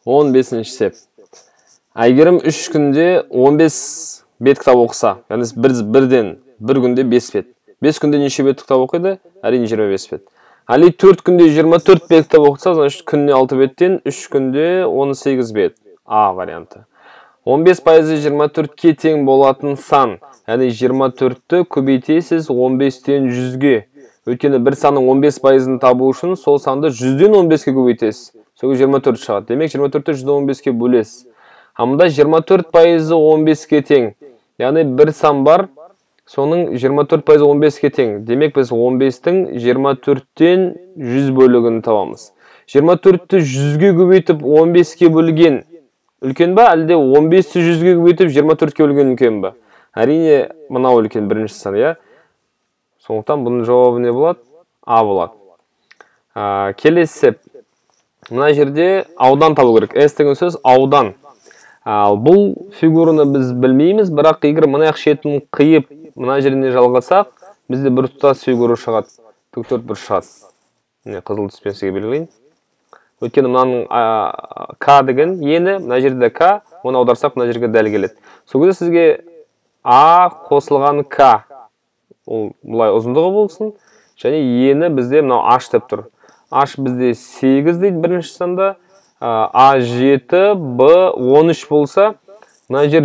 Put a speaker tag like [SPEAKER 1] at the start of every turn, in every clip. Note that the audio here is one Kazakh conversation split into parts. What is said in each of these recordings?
[SPEAKER 1] 15-ші сеп. Әйгерім 3 күнде 15 бет кітап оқыса, яғни бір күнде 5 бет. 5 күнде неше бет кітап оқиды? Әрине 25 бет. Али 4 күнде 24 бет кітап оқыса, значит күніне 6 беттен 3 күнде 18 бет. А варианты. 15% 24-ке тең болатын сан, яғни 24-ті көбейтесіз 15-тен 100-ге. Өйткені бір санның 15%-ын табу үшін сол санды 100-ден 15-ке көбейтесіз. Соғы 24 шығады. Демек 24-ті 115-ке бөлесіз. Амында 24% 15-ке тең. Яғни бір сан бар, соның 24% 15-ке тең. Демек біз 15-тің 24-тен 100 бөлігін табамыз. 24-ті 100-ге көбейтіп 15-ке бөлген үлкен ба, әлде 15-ті 100-ге көбейтіп 24-ке бөлген үлкен ба? Әрине, мынау үлкен бірінші сан, иә? Сондықтан бұның жауабы не болады? А болады. Келесі сеп. Мына жерде аудан табу керек. С деген сөз аудан. Бұл фигураны біз білмейміз, бірақ егер мына шетін қиып, мына жеріне жалғасақ, бізде бір тұтас фигура шығады. Тіктөрт бір шығады. Қызыл түспен сізге белгілейін. Өйткені мынаның К деген ені, мына жерде К, оны аударсақ мына жерге дәл келеді. Сол кезде сізге А қосылған К. Ол бұлай ұзындығы болсын. Және ені бізде мынау H деп тұр. H бізде 8 дейді бірінші санда. А 7, Б 13 болса, мына жер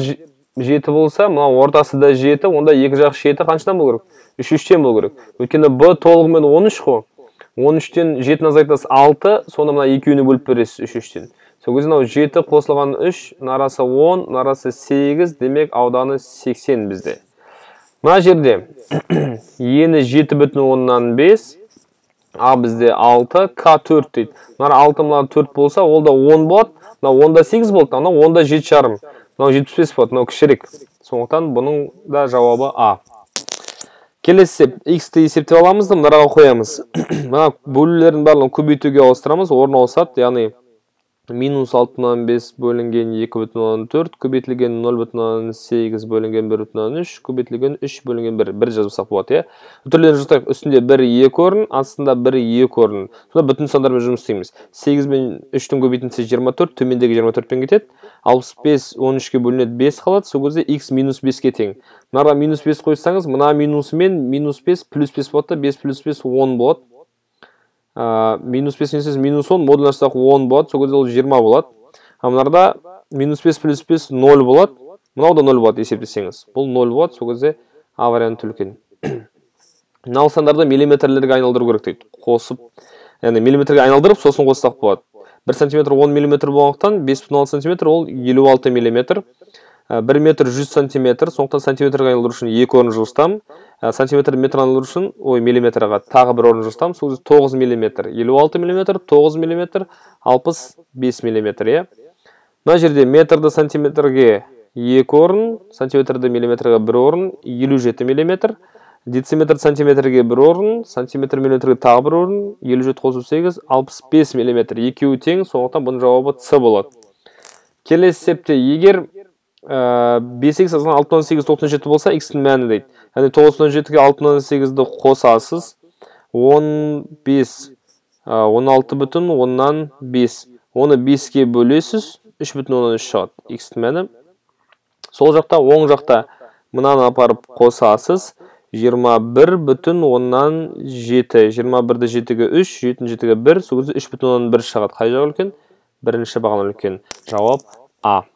[SPEAKER 1] 7 болса, мына ортасы да 7, онда екі жақ 7 қаншадан бол керек? 3-3-тен бол керек. Өйткені Б толығымен 13 қой. 13-тен 7-ні азайтасыз 6, сонда мына екеуіне бөліп бересіз 3-3-тен. Сол кезде 7 қосылған 3, нарасы 10, нарасы 8, демек ауданы 80 бізде. Мына жерде ені 7,5, А бізде 6, К 4 дейді. Мына 6 мына 4 болса, ол да 10 болады. Мына 10-да 8 болды, ана 10-да 7,5. Мына 75 болады, мына кішірек. Сондықтан бұның да жауабы А. Келесі сеп, X-ті есептеп аламыз да, мұнараға қоямыз. Мына бөлулердің барлығын көбейтуге ауыстырамыз, орын ауысады, яғни -6,5 бөлінген 2,4, көбейтілген 0,8 бөлінген 1,3, көбейтілген 3 бөлінген 1. Бір жазбасақ болады, е? Үтірлерін жазсақ, үстінде 1, 2 орын, астында 1, 2 орын. Сонда бүтін сандармен жұмыс істейміз. 8 мен 3-тің көбейтілсе 24, төмендегі 24-пен кетеді. 65, 13-ке бөлінеді 5 қалады, сол кезде x -5-ке тең. Мынарға -5 қойсаңыз, мына минусымен -5 плюс 5 болады, 5 плюс 5 10 болады. -5 несіз -10, модулін ашсақ 10 болады, сол кезде ол 20 болады. Мынарда -5 плюс 5 0 болады, мынау да 0 болады есептесеңіз. Бұл 0 болады, сол кезде А варианты үлкен. Мынау сандарды миллиметрлерге айналдыру керек дейді. Қосып, яғни миллиметрге айналдырып, сосын қоссақ болады. 1 см 10 мм болғандықтан 5,6 см ол 56 мм. 1 метр 100 см, сондықтан сантиметрге айналдыру үшін 2 орын жылыстам. Сантиметр метр айналдыру үшін, миллиметрға тағы бір орын жылыстам. Сол 9 мм, 56 мм, 9 мм, 65 мм, е? Мына жерде метрді сантиметрге 2 орын, сантиметрді миллиметрға 1 орын, 57 мм. Дециметр сантиметрге 1 орын, сантиметр миллиметрге тағы 1 орын, 57 қосу 8, 65 мм. Екеуі тең, сондықтан бұның жауабы С болады. Келесі септе, егер 5x азынан 6,8 97 болса, x-тің мәні дейді. Яғни 97-ге 6,8-ді қосасыз, 15, 16 бүтін, оннан 5. Оны 5-ке бөлесіз, 3 бүтін оннан 3 шығады. X-тің мәні. Сол жақта, оң жақта мынаны апарып қосасыз, 21 бүтін оннан 7. 21-ді 7-ге 3, 7-ні 7-ге 1, сол кезде 3 бүтін оннан 1 шығады. Қай жағы үлкен? Бірінші бағаны үлкен. Жауап А.